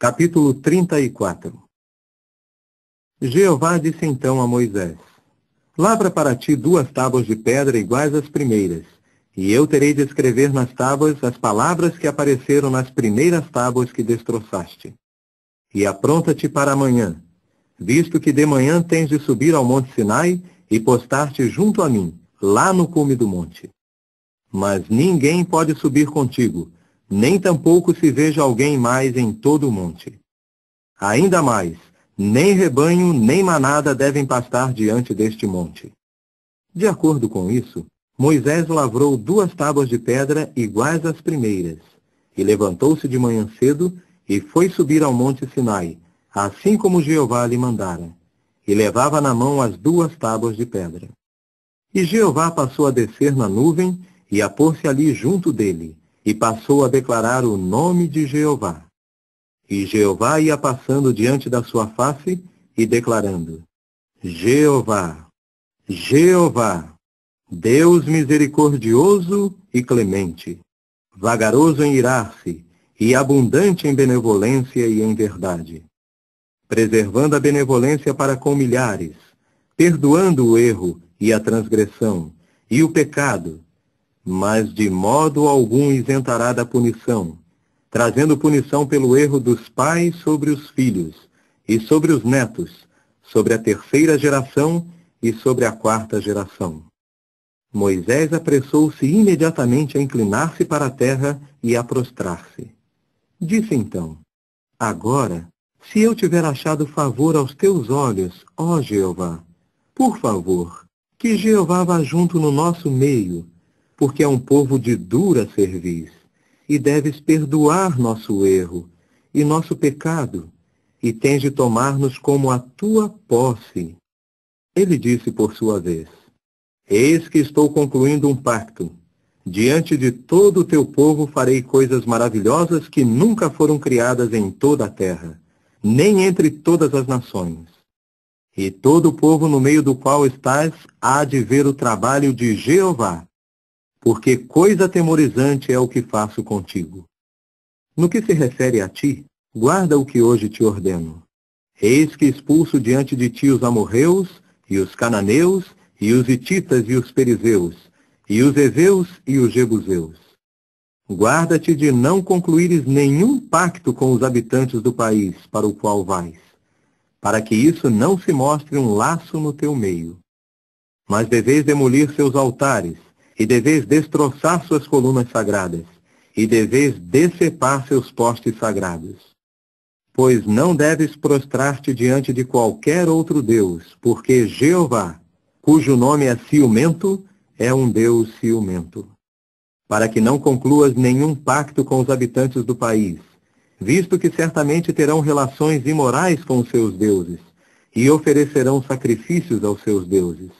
Capítulo 34. Jeová disse então a Moisés: Lavra para ti 2 tábuas de pedra iguais às primeiras, e eu terei de escrever nas tábuas as palavras que apareceram nas primeiras tábuas que destroçaste. E apronta-te para amanhã, visto que de manhã tens de subir ao monte Sinai e postar-te junto a mim, lá no cume do monte. Mas ninguém pode subir contigo, nem tampouco se veja alguém mais em todo o monte. Ainda mais, nem rebanho, nem manada devem pastar diante deste monte. De acordo com isso, Moisés lavrou 2 tábuas de pedra iguais às primeiras, e levantou-se de manhã cedo e foi subir ao monte Sinai, assim como Jeová lhe mandara, e levava na mão as 2 tábuas de pedra. E Jeová passou a descer na nuvem e a pôr-se ali junto dele, e passou a declarar o nome de Jeová. E Jeová ia passando diante da sua face e declarando: Jeová, Jeová, Deus misericordioso e clemente, vagaroso em irar-se e abundante em benevolência e em verdade, preservando a benevolência para com milhares, perdoando o erro e a transgressão e o pecado, mas de modo algum isentará da punição, trazendo punição pelo erro dos pais sobre os filhos, e sobre os netos, sobre a 3ª geração e sobre a 4ª geração. Moisés apressou-se imediatamente a inclinar-se para a terra e a prostrar-se. Disse então: Agora, se eu tiver achado favor aos teus olhos, ó Jeová, por favor, que Jeová vá junto no nosso meio, porque é um povo de dura cerviz, e deves perdoar nosso erro e nosso pecado, e tens de tomar-nos como a tua posse. Ele disse por sua vez: Eis que estou concluindo um pacto. Diante de todo o teu povo farei coisas maravilhosas que nunca foram criadas em toda a terra, nem entre todas as nações. E todo o povo no meio do qual estás há de ver o trabalho de Jeová, porque coisa atemorizante é o que faço contigo. No que se refere a ti, guarda o que hoje te ordeno. Eis que expulso diante de ti os amorreus, e os cananeus, e os hititas e os perizeus, e os heveus e os jebuseus. Guarda-te de não concluires nenhum pacto com os habitantes do país para o qual vais, para que isso não se mostre um laço no teu meio. Mas deveis demolir seus altares, e deveis destroçar suas colunas sagradas, e deveis decepar seus postes sagrados. Pois não deves prostrar-te diante de qualquer outro Deus, porque Jeová, cujo nome é ciumento, é um Deus ciumento. Para que não concluas nenhum pacto com os habitantes do país, visto que certamente terão relações imorais com os seus deuses, e oferecerão sacrifícios aos seus deuses.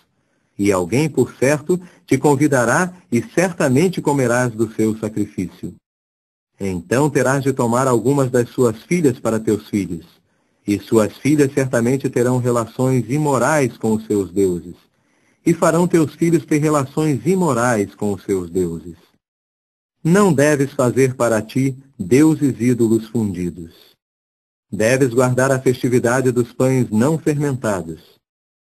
E alguém, por certo, te convidará, e certamente comerás do seu sacrifício. Então terás de tomar algumas das suas filhas para teus filhos, e suas filhas certamente terão relações imorais com os seus deuses, e farão teus filhos ter relações imorais com os seus deuses. Não deves fazer para ti deuses ídolos fundidos. Deves guardar a festividade dos pães não fermentados.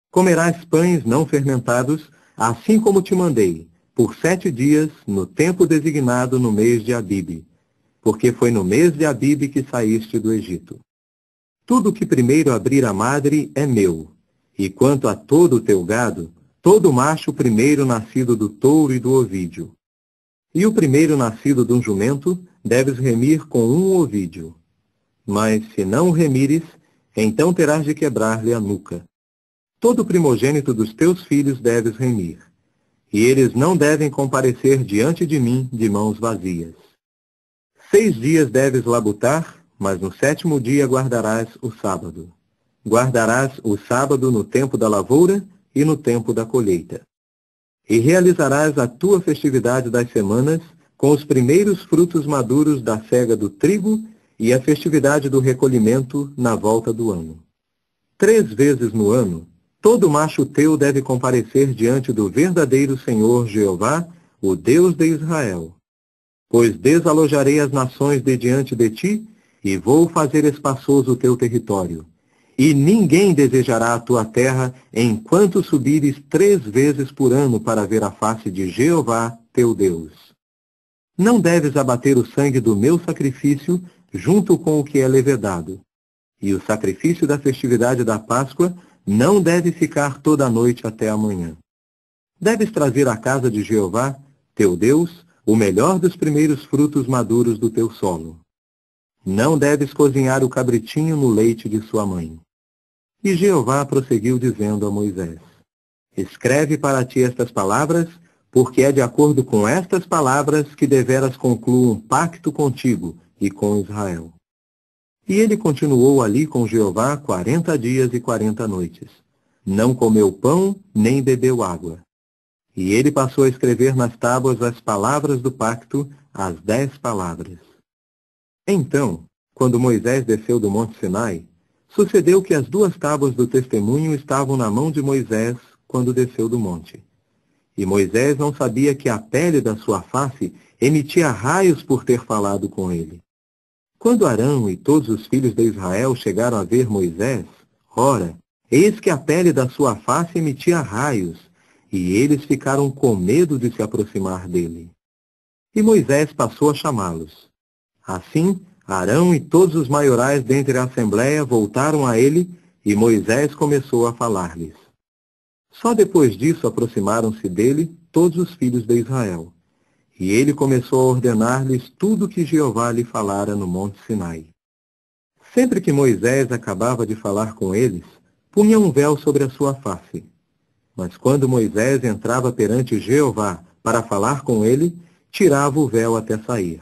Comerás pães não fermentados, assim como te mandei, por 7 dias, no tempo designado no mês de Abibe, porque foi no mês de Abibe que saíste do Egito. Tudo que primeiro abrir a madre é meu, e quanto a todo o teu gado, todo macho primeiro nascido do touro e do ovídio. E o primeiro nascido de um jumento deves remir com um ovídio. Mas se não o remires, então terás de quebrar-lhe a nuca. Todo primogênito dos teus filhos deves remir, e eles não devem comparecer diante de mim de mãos vazias. 6 dias deves labutar, mas no 7º dia guardarás o sábado. Guardarás o sábado no tempo da lavoura e no tempo da colheita. E realizarás a tua festividade das semanas com os primeiros frutos maduros da cega do trigo e a festividade do recolhimento na volta do ano. 3 vezes no ano, todo macho teu deve comparecer diante do verdadeiro Senhor Jeová, o Deus de Israel. Pois desalojarei as nações de diante de ti, e vou fazer espaçoso o teu território. E ninguém desejará a tua terra enquanto subires 3 vezes por ano para ver a face de Jeová, teu Deus. Não deves abater o sangue do meu sacrifício junto com o que é levedado. E o sacrifício da festividade da Páscoa não deve ficar toda a noite até amanhã. Deves trazer à casa de Jeová, teu Deus, o melhor dos primeiros frutos maduros do teu solo. Não deves cozinhar o cabritinho no leite de sua mãe. E Jeová prosseguiu dizendo a Moisés: Escreve para ti estas palavras, porque é de acordo com estas palavras que deveras concluo um pacto contigo e com Israel. E ele continuou ali com Jeová 40 dias e 40 noites. Não comeu pão, nem bebeu água. E ele passou a escrever nas tábuas as palavras do pacto, as 10 palavras. Então, quando Moisés desceu do monte Sinai, sucedeu que as 2 tábuas do testemunho estavam na mão de Moisés quando desceu do monte. E Moisés não sabia que a pele da sua face emitia raios por ter falado com ele. Quando Arão e todos os filhos de Israel chegaram a ver Moisés, ora, eis que a pele da sua face emitia raios, e eles ficaram com medo de se aproximar dele. E Moisés passou a chamá-los. Assim, Arão e todos os maiorais dentre a assembleia voltaram a ele, e Moisés começou a falar-lhes. Só depois disso aproximaram-se dele todos os filhos de Israel. E ele começou a ordenar-lhes tudo o que Jeová lhe falara no monte Sinai. Sempre que Moisés acabava de falar com eles, punha um véu sobre a sua face. Mas quando Moisés entrava perante Jeová para falar com ele, tirava o véu até sair.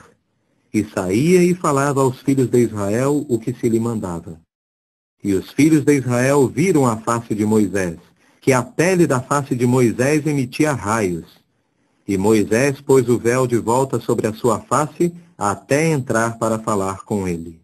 E saía e falava aos filhos de Israel o que se lhe mandava. E os filhos de Israel viram a face de Moisés, que a pele da face de Moisés emitia raios. E Moisés pôs o véu de volta sobre a sua face até entrar para falar com ele.